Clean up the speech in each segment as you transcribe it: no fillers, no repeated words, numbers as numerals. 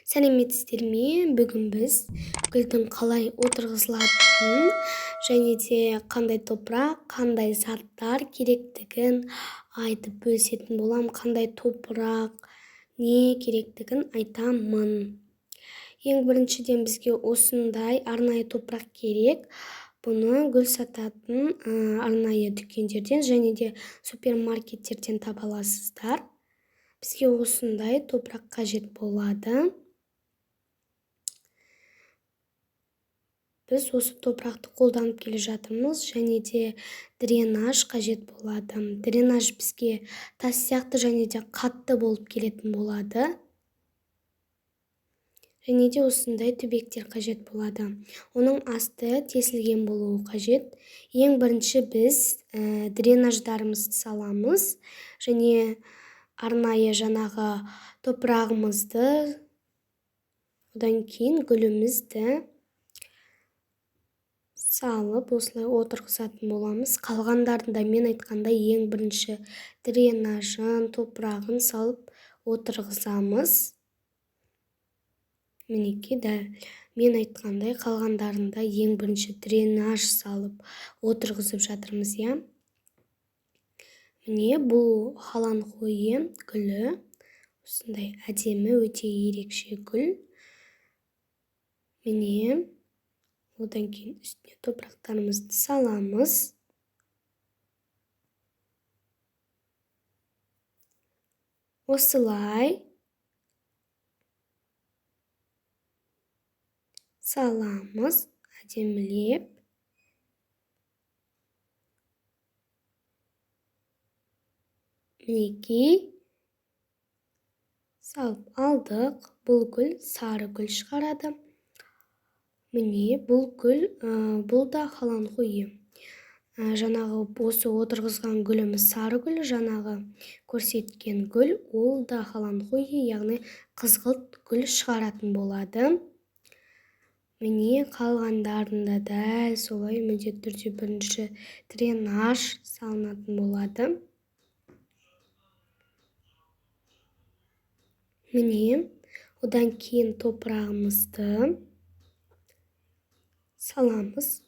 Сәлеметсіздер ме? Бүгін біз гүлдің қалай отырғызылатынын және де қандай топырақ, қандай заттар керектігін айтып бөлісетін болам. Қандай топырақ, не керектігін айтамын. Ең біріншіден бізге осындай арнайы топырақ керек. Бұны гүл сататын арнайы дүкендерден және де супермаркеттерден таба аласыздар. Бізге осындай топырақ қажет болады. Біз осы топырақты қолданып келе жатырмыз, және де дренаж қажет болады. Дренаж бізге тас сияқты және де қатты болып келетін болады. Және де осындай түбектер қажет болады. Оның асты тесілген болуы қажет. Ең бірінші біз дренаждарымызды саламыз, және арнайы жаңағы топырағымызды, одан кейін гүлімізді салып осылай отырғызатын боламыз. Қалғандарында мен айтқандай ең бірінші дренажын, топырағын салып отырғызамыз. Мінекей дәл мен айтқандай қалғандарында ең бірінші дренаж салып отырғызып жатырмыз, иә. Міне бұл халанхойе гүлі. Осындай әдемі, өте ерекше гүл. Міне, одан кейін үстіне топырақтарымызды саламыз. Осылай саламыз, әдемілеп. Мінекей салып алдық. Бұл гүл сары гүл шығарады. Міне бұл гүл, бұл да халанхойе. Жаңағы осы отырғызған гүліміз сары гүл, жаңағы көрсеткен гүл, ол да халанхойе, яғни қызғылт гүл шығаратын болады. Міне қалғандарында дәл солай міндетті түрде бірінші дренаж салынатын болады. Міне, одан кейін топырағымызды саламыз.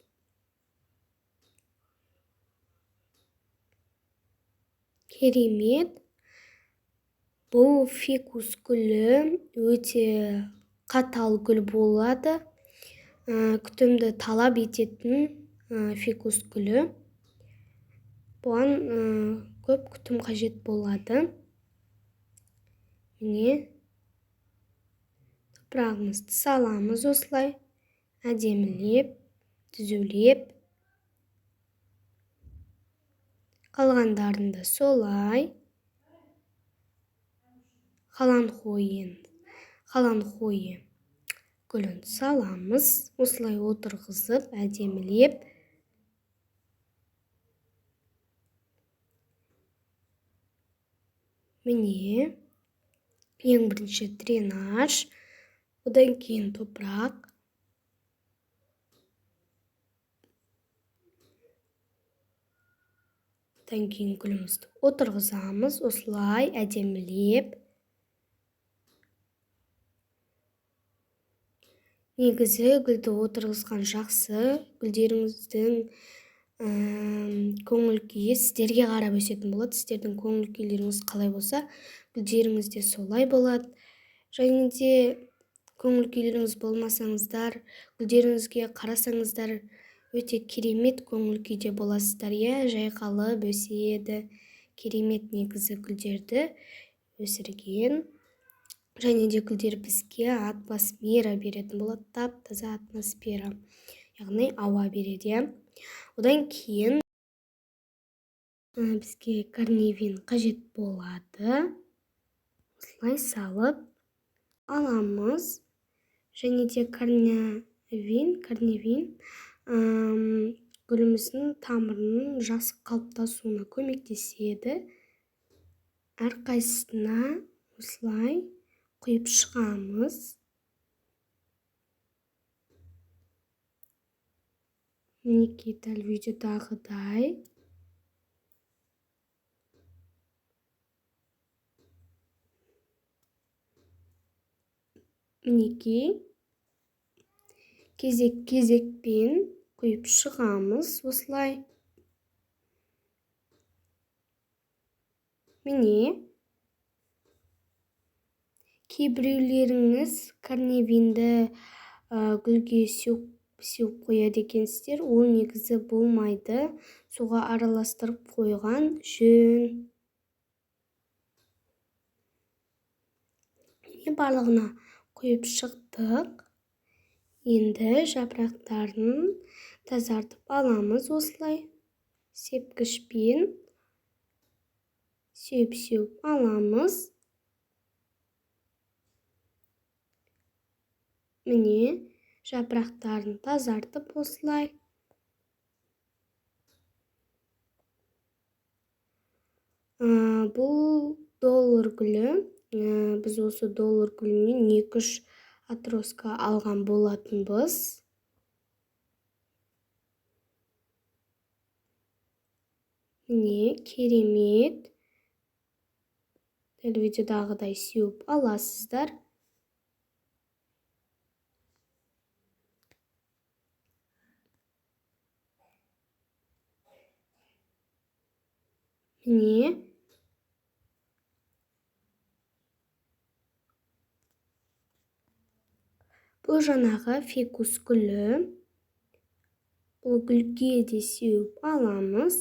Керемет. Бұл фикус гүлі өте қатал гүл болады. Күтімді талап ететін фикус гүлі. Бұған көп күтім қажет болады. Міне, топырағымызды саламыз осылай, әдемілеп, түзулеп. Қалғандарында солай. Халанхойе гүлін саламыз, осылай отырғызып, әдемілеп. Міне, ең бірінші дренаж, одан кейін топырақ. Одан кейін гүлімізді отырғызамыз, осылай әдемілеп. Негізі гүлді отырғызған жақсы. Гүлдеріңіздің көңіл күйі сіздерге қарап өсетін болады. Сіздердің көңіл күйлеріңіз қалай болса, гүлдеріңіз де солай болады. Және де көңіл күйлеріңіз болмасаңыздар, гүлдеріңізге қарасаңыздар, өте керемет көңіл күйде боласыздар, иә, жайқалып өседі. Керемет негізі гүлдерді өсірген. Және де гүлдер бізге атмосфера беретін болады, тап-таза атмосфера, яғни ауа береді. Одан кейін бізге корневин қажет болады. Осылай салып аламыз. Және де корневин гүліміздің тамырының жақсы қалыптасуына көмектеседі. Әрқайсысына осылай құйып шығамыз. Мінекей дәл видеодағыдай. мінекей кезек-кезекпен құйып шығамыз осылай. Міне, кейбіреулеріңіз корневинді гүлге сеуіп қояды екенсіздер. Ол негізі болмайды. Суға араластырып қойған жөн. Міне, барлығына құйып шықтық. Енді жапырақтарын тазартып аламыз осылай. Сепкішпен сеуіп аламыз. Міне, жапырақтарын тазартып осылай. Бұл доллар гүлі. Біз осы доллар гүлінен 2-3 атроска алған болатынбыз. Міне, керемет. Дәл видеодағыдай сеуіп аласыздар. Міне, бұл жаңағы фикус гүлі. Бұл гүлге де сеуіп аламыз.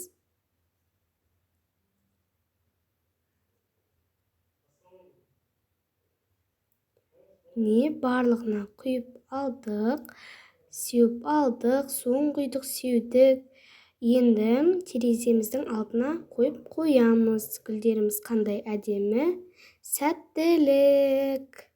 Міне, барлығына құйып алдық, сеуіп алдық, соң құйдық, сеудік. Енді тереземіздің алдына қойып қоямыз. Гүлдеріміз қандай әдемі. Сәттілік!